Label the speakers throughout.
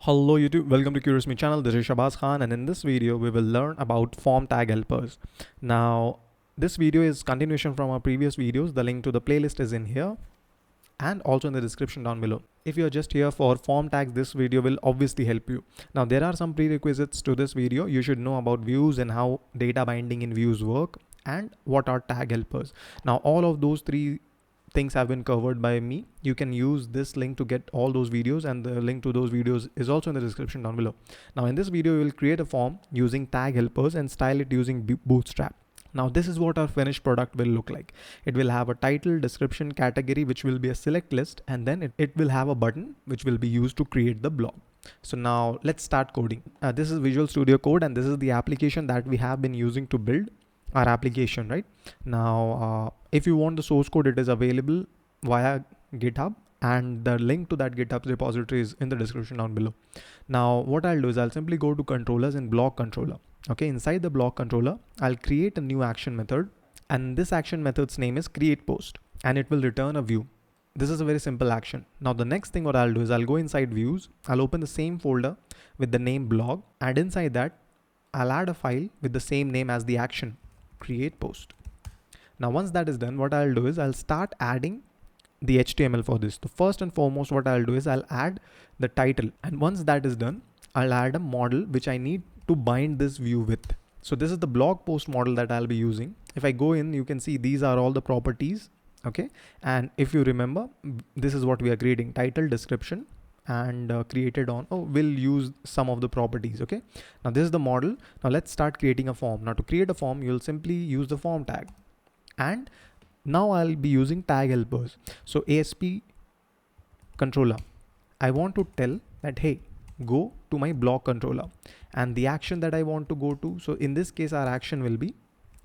Speaker 1: Hello YouTube, welcome to Curious Me channel. This is Shabazz Khan, and in this video we will learn about form tag helpers. Now this video is continuation from our previous videos. The link to the playlist is in here and also in the description down below. If you are just here for form tags, this video will obviously help you. Now there are some prerequisites to this video. You should know about views and how data binding in views work and what are tag helpers. Now all of those three things have been covered by me. You can use this link to get all those videos, and the link to those videos is also in the description down below. Now in this video, we will create a form using tag helpers and style it using Bootstrap. Now this is what our finished product will look like. It will have a title, description, category, which will be a select list, and then it will have a button which will be used to create the blog. So now let's start coding. This is Visual Studio Code, and this is the application that we have been using to build our application. Right now, if you want the source code, it is available via GitHub, and the link to that GitHub repository is in the description down below. Now what I'll do is I'll simply go to controllers in block controller. Okay, inside the block controller, I'll create a new action method, and this action method's name is create post, and it will return a view. This is a very simple action. Now the next thing what I'll do is I'll go inside views, I'll open the same folder with the name blog, and inside that I'll add a file with the same name as the action, create post. Now once that is done, what I'll do is I'll start adding the HTML for this. So first and foremost, what I'll do is I'll add the title, and once that is done, I'll add a model which I need to bind this view with. So this is the blog post model that I'll be using. If I go in, you can see these are all the properties. Okay, and if you remember, this is what we are creating: title, description, and created on. We'll use some of the properties. Okay, now this is the model. Now let's start creating a form. Now to create a form, you'll simply use the form tag, and now I'll be using tag helpers. So ASP controller, I want to tell that, hey, go to my block controller, and the action that I want to go to. So in this case, our action will be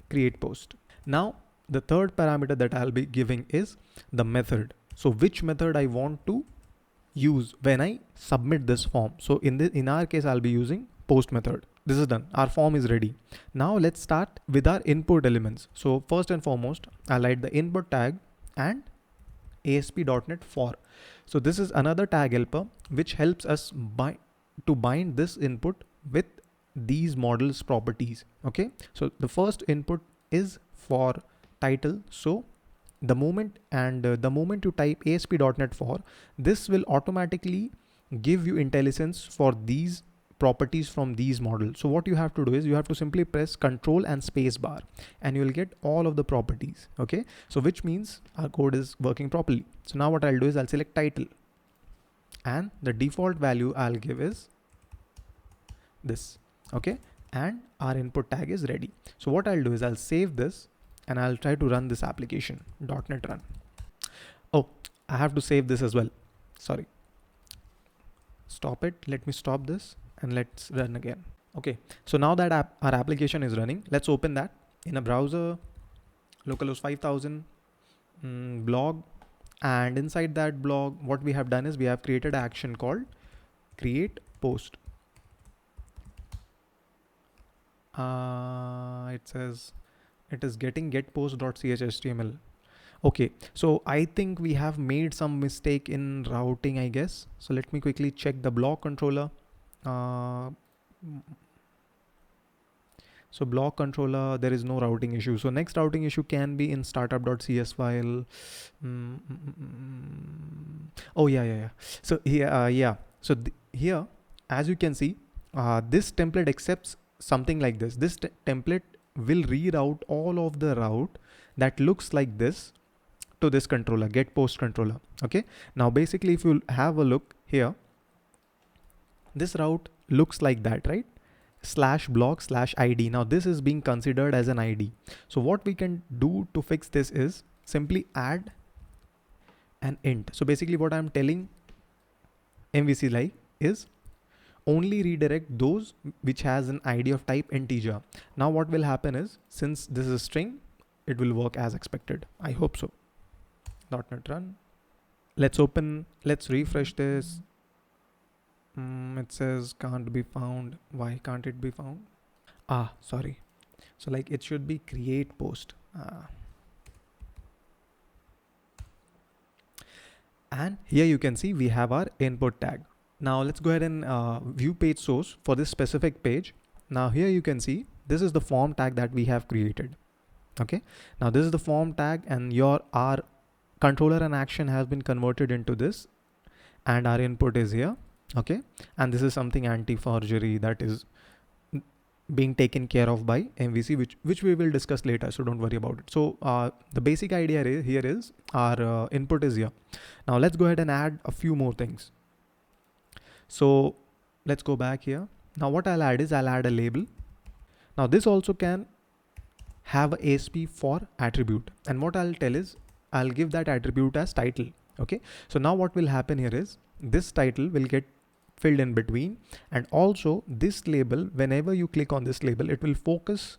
Speaker 1: create post. Now the third parameter that I'll be giving is the method. So which method I want to use when I submit this form. So in our case, I'll be using post method. This is done. Our form is ready. Now let's start with our input elements. So first and foremost, I'll add the input tag and ASP.NET for. So this is another tag helper which helps us to bind this input with these models properties. Okay, so the first input is for title. So the moment you type ASP.NET for, this will automatically give you IntelliSense for these properties from these models. So what you have to do is you have to simply press Control and space bar, and you will get all of the properties. Okay, so which means our code is working properly. So now what I'll do is I'll select title, and the default value I'll give is this. Okay, and our input tag is ready. So what I'll do is I'll save this, and I'll try to run this application. .NET run. Oh, I have to save this as well. Sorry. Stop it. Let me stop this and let's run again. Okay, so now that our application is running, let's open that in a browser, localhost 5000, blog, and inside that blog, what we have done is we have created an action called create post. It says it is getting getPost.chhtml. Okay, so I think we have made some mistake in routing, I guess. So let me quickly check the block controller. So block controller, there is no routing issue. So next routing issue can be in startup.cs file. Oh yeah. So here, So here, as you can see, this template accepts something like this. This template will reroute all of the route that looks like this to this controller, get post controller. Okay, now basically if you have a look here, this route looks like that, right? /blog/id. Now this is being considered as an ID. So what we can do to fix this is simply add an int. So basically what I'm telling MVC like is only redirect those which has an ID of type integer. Now what will happen is, since this is a string, it will work as expected. I hope so. .NET run. Let's refresh this. It says can't be found. Why can't it be found? Sorry. So like it should be create post. And here you can see we have our input tag. Now let's go ahead and view page source for this specific page. Now here you can see this is the form tag that we have created. Okay, now this is the form tag, and our controller and action has been converted into this, and our input is here. Okay, and this is something anti-forgery that is being taken care of by MVC, which we will discuss later, so don't worry about it. So the basic idea here is our input is here. Now let's go ahead and add a few more things. So let's go back here. Now what I'll add is I'll add a label. Now this also can have a ASP for attribute, and what I'll tell is I'll give that attribute as title. Okay, so now what will happen here is this title will get filled in between, and also this label, whenever you click on this label, it will focus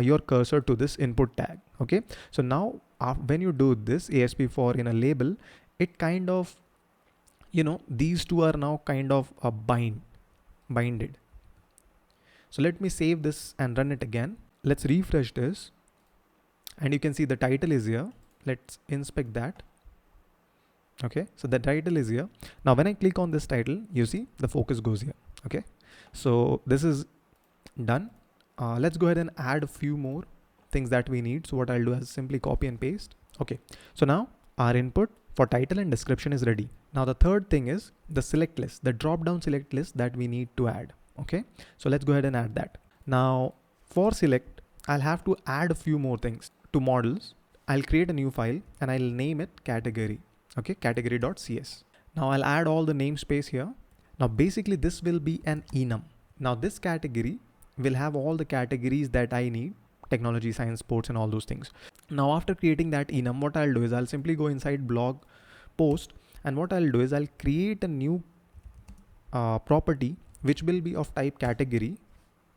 Speaker 1: your cursor to this input tag. Okay, so now when you do this ASP for in a label, it kind of, you know, these two are now kind of binded. So let me save this and run it again. Let's refresh this, and you can see the title is here. Let's inspect that. Okay, so the title is here. Now when I click on this title, you see the focus goes here. Okay, so this is done. Let's go ahead and add a few more things that we need. So what I'll do is simply copy and paste. Okay, so now our input for title and description is ready. Now the third thing is the select list, the drop down select list that we need to add. Okay, so let's go ahead and add that. Now for select, I'll have to add a few more things. To models, I'll create a new file and I'll name it category. Okay, category.cs. Now I'll add all the namespace here. Now basically this will be an enum. Now this category will have all the categories that I need: technology, science, sports, and all those things. Now after creating that enum, what I'll do is I'll simply go inside blog post, and what I'll do is I'll create a new property which will be of type category,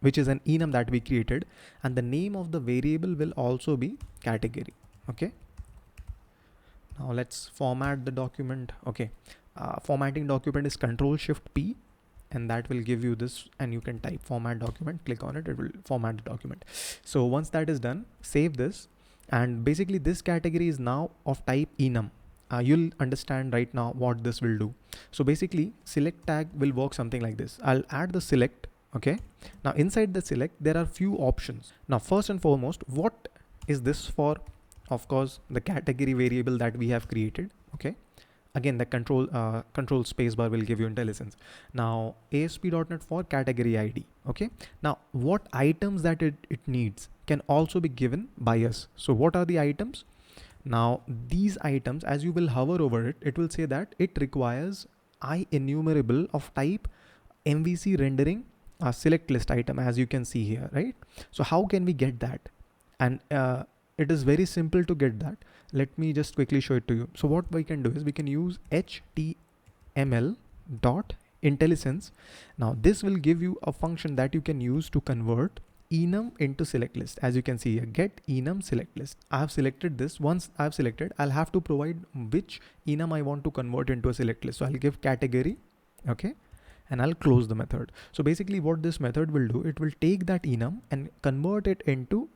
Speaker 1: which is an enum that we created, and the name of the variable will also be category. Okay, now let's format the document. Okay, formatting document is Control-Shift-P, and that will give you this, and you can type format document, click on it, it will format the document. So once that is done, save this, and basically this category is now of type enum. You'll understand right now what this will do. So basically select tag will work something like this. I'll add the select. Okay, now inside the select there are few options. Now first and foremost, what is this for? Of course the category variable that we have created. Okay, again the control spacebar will give you IntelliSense. Now ASP.NET for category ID. Okay, now what items that it needs can also be given by us. So what are the items? Now these items, as you will hover over it, it will say that it requires IEnumerable of type MVC rendering a select list item, as you can see here, right? So how can we get that? And it is very simple to get that. Let me just quickly show it to you. So what we can do is we can use html.IntelliSense. Now this will give you a function that you can use to convert enum into select list. As you can see here, get enum select list. I have selected this. Once I've selected, I'll have to provide which enum I want to convert into a select list. So I'll give category. Okay, and I'll close the method. So basically what this method will do, it will take that enum and convert it into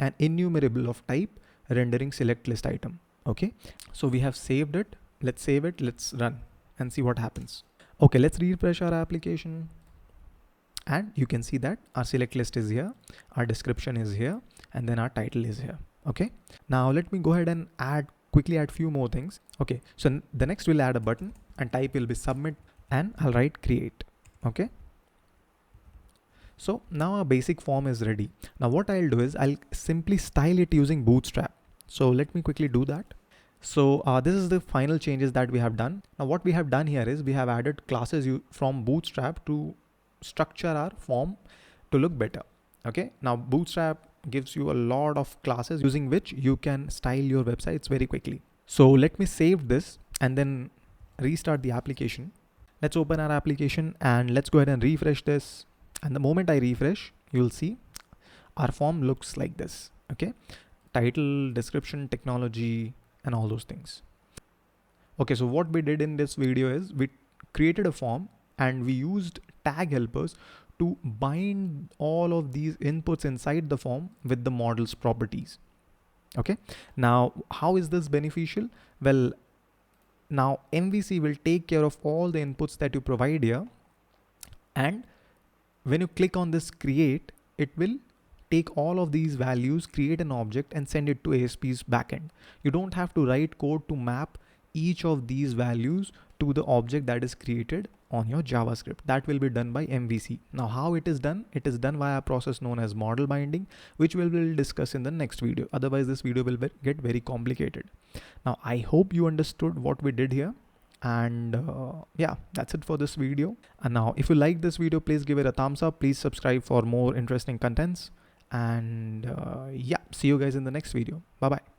Speaker 1: an enumerable of type rendering select list item. Okay, so we have saved it. Let's save it. Let's run and see what happens. Okay, let's refresh our application, and you can see that our select list is here, our description is here, and then our title is here. Okay, now let me go ahead and quickly add few more things. Okay, so the next we'll add a button, and type will be submit, and I'll write create. Okay, so now our basic form is ready. Now what I'll do is I'll simply style it using Bootstrap. So let me quickly do that. So this is the final changes that we have done. Now what we have done here is we have added classes from Bootstrap to structure our form to look better. Okay, now Bootstrap gives you a lot of classes using which you can style your websites very quickly. So let me save this and then restart the application. Let's open our application and let's go ahead and refresh this. And the moment I refresh, you'll see our form looks like this. Okay, title, description, technology, and all those things. Okay, so what we did in this video is we created a form and we used tag helpers to bind all of these inputs inside the form with the model's properties. Okay, now how is this beneficial? Well, Now MVC will take care of all the inputs that you provide here, and when you click on this create, it will take all of these values, create an object and send it to ASP's backend. You don't have to write code to map each of these values to the object that is created on your JavaScript. That will be done by MVC. Now how it is done? It is done via a process known as model binding, which we will discuss in the next video. Otherwise this video will get very complicated. Now I hope you understood what we did here. And yeah, that's it for this video. And now if you like this video, please give it a thumbs up. Please subscribe for more interesting contents. And yeah, see you guys in the next video. Bye bye.